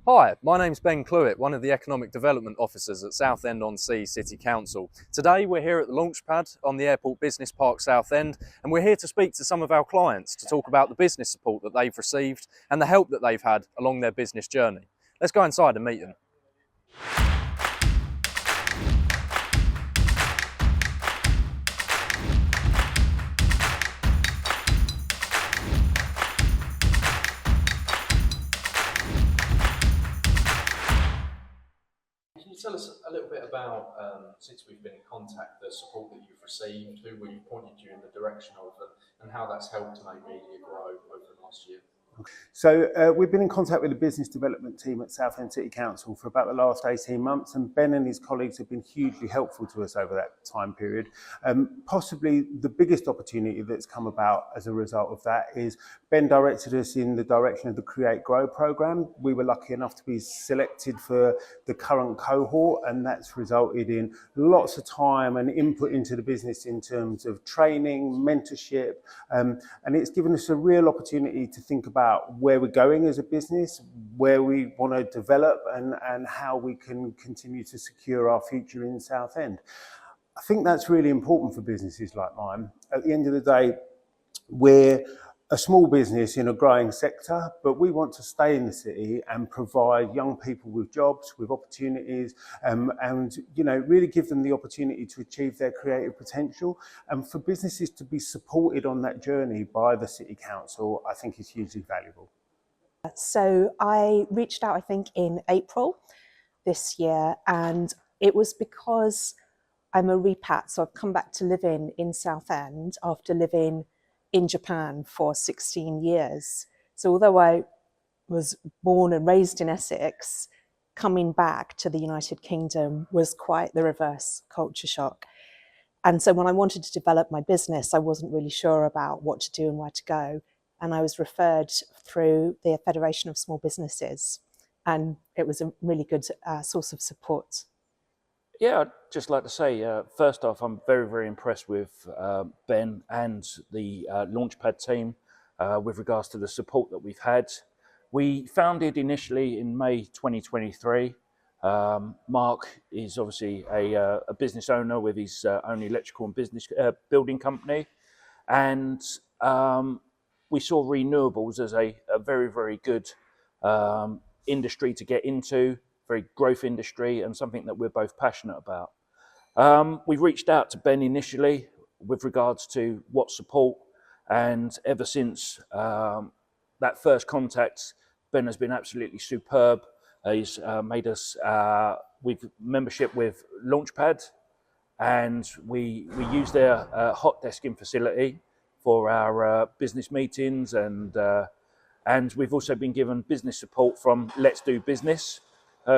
Hi, my name's Ben Cluett, one of the Economic Development Officers at Southend-on-Sea City Council. Today we're here at the Launchpad on the Airport Business Park Southend, and we're here to speak to some of our clients to talk about the business support that they've received and the help that they've had along their business journey. Let's go inside and meet them. Can you tell us a little bit about, since we've been in contact, the support that you've received, who we've pointed you in the direction of, and how that's helped to make media grow over the last year? So we've been in contact with the business development team at Southend City Council for about the last 18 months, and Ben and his colleagues have been hugely helpful to us over that time period. Possibly the biggest opportunity that's come about as a result of that is Ben directed us in the direction of the Create Grow programme. We were lucky enough to be selected for the current cohort, and that's resulted in lots of time and input into the business in terms of training, mentorship, and it's given us a real opportunity to think about where we're going as a business, where we want to develop, and how we can continue to secure our future in Southend. I think that's really important for businesses like mine. At the end of the day, we're a small business in a growing sector, but we want to stay in the city and provide young people with jobs, with opportunities, and really give them the opportunity to achieve their creative potential. And for businesses to be supported on that journey by the City Council, I think is hugely valuable. So I reached out, I think, in April this year, and it was because I'm a repat, so I've come back to live in Southend after living in Japan for 16 years. So although I was born and raised in Essex, coming back to the United Kingdom was quite the reverse culture shock. And so when I wanted to develop my business, I wasn't really sure about what to do and where to go. And I was referred through the Federation of Small Businesses, and it was a really good source of support. Yeah, I'd just like to say, first off, I'm very, very impressed with Ben and the Launchpad team with regards to the support that we've had. We founded initially in May 2023. Mark is obviously a business owner with his own electrical and business building company. And we saw renewables as a very, very good industry to get into. Very growth industry, and something that we're both passionate about. We reached out to Ben initially with regards to what support, and ever since that first contact, Ben has been absolutely superb. He's made us with membership with Launchpad, and we use their hot desking facility for our business meetings, and we've also been given business support from Let's Do Business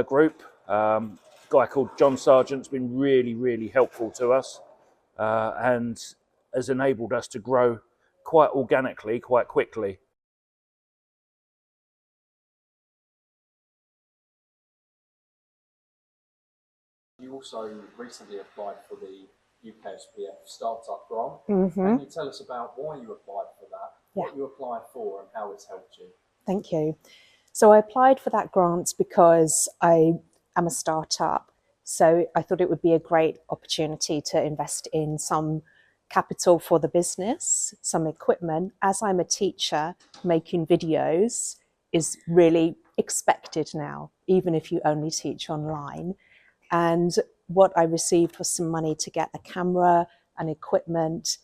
group. Guy called John Sargent's been really, really helpful to us and has enabled us to grow quite organically, quite quickly. You also recently applied for the UKSPF Startup Grant. Mm-hmm. Can you tell us about why you applied for that, what you applied for, and how it's helped you? Thank you. So I applied for that grant because I am a startup. So I thought it would be a great opportunity to invest in some capital for the business, some equipment. As I'm a teacher, making videos is really expected now, even if you only teach online. And what I received was some money to get a camera and equipment.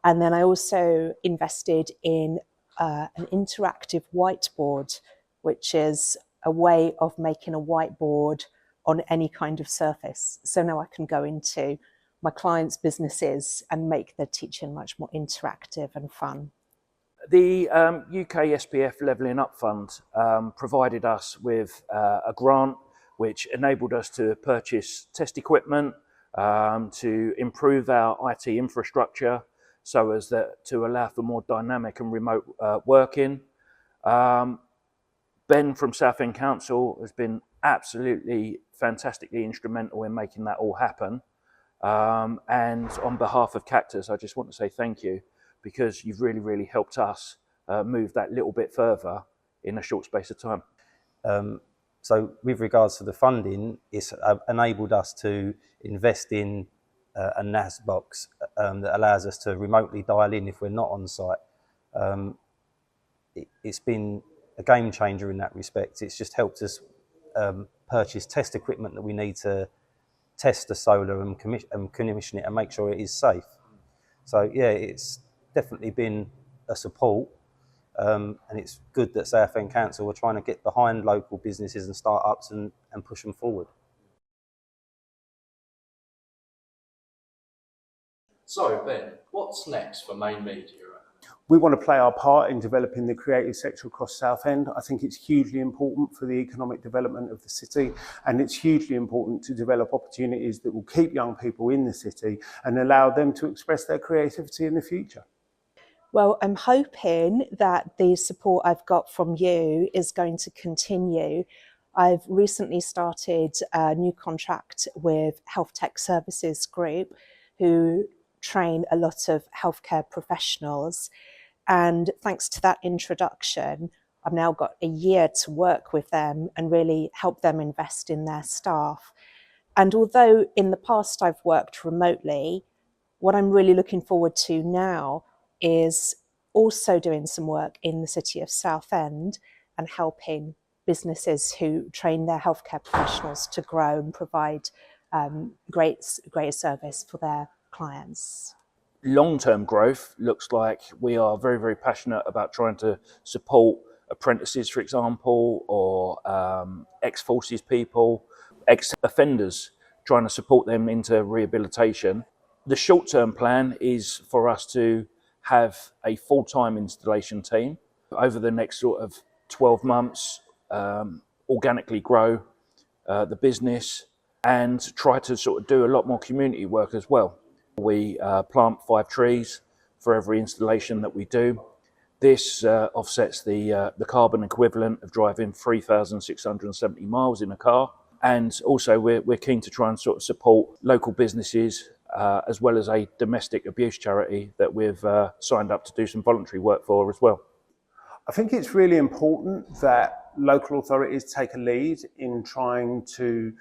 And then I also invested in an interactive whiteboard, which is a way of making a whiteboard on any kind of surface. So now I can go into my clients' businesses and make the teaching much more interactive and fun. The UK SPF Levelling Up Fund provided us with a grant which enabled us to purchase test equipment, to improve our IT infrastructure so as that to allow for more dynamic and remote working. Ben from Southend Council has been absolutely fantastically instrumental in making that all happen. And on behalf of Cactus, I just want to say thank you, because you've really, really helped us move that little bit further in a short space of time. So with regards to the funding, it's enabled us to invest in a NAS box that allows us to remotely dial in if we're not on site. It's been a game changer in that respect. It's just helped us purchase test equipment that we need to test the solar and commission it and make sure it is safe. So yeah, it's definitely been a support, and it's good that Southend Council are trying to get behind local businesses and start-ups and push them forward. So Ben, what's next for Main Media? We want to play our part in developing the creative sector across Southend. I think it's hugely important for the economic development of the city, and it's hugely important to develop opportunities that will keep young people in the city and allow them to express their creativity in the future. Well, I'm hoping that the support I've got from you is going to continue. I've recently started a new contract with Health Tech Services Group, who train a lot of healthcare professionals. And thanks to that introduction, I've now got a year to work with them and really help them invest in their staff. And although in the past I've worked remotely, what I'm really looking forward to now is also doing some work in the city of Southend and helping businesses who train their healthcare professionals to grow and provide great service for their clients. Long-term growth looks like we are very, very passionate about trying to support apprentices, for example, or ex-forces people, ex-offenders, trying to support them into rehabilitation. The short-term plan is for us to have a full-time installation team over the next sort of 12 months, organically grow the business and try to sort of do a lot more community work as well. We plant 5 trees for every installation that we do. This offsets the carbon equivalent of driving 3,670 miles in a car. And also we're keen to try and sort of support local businesses as well as a domestic abuse charity that we've signed up to do some voluntary work for as well. I think it's really important that local authorities take a lead in trying to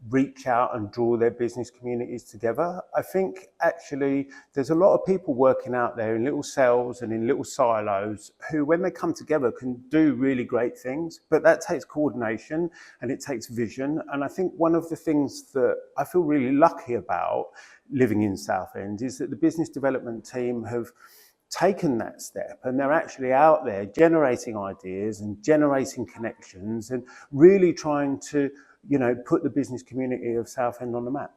reach out and draw their business communities together. I think actually there's a lot of people working out there in little cells and in little silos who, when they come together, can do really great things, but that takes coordination and it takes vision. And I think one of the things that I feel really lucky about living in Southend is that the business development team have taken that step and they're actually out there generating ideas and generating connections and really trying to, put the business community of Southend on the map.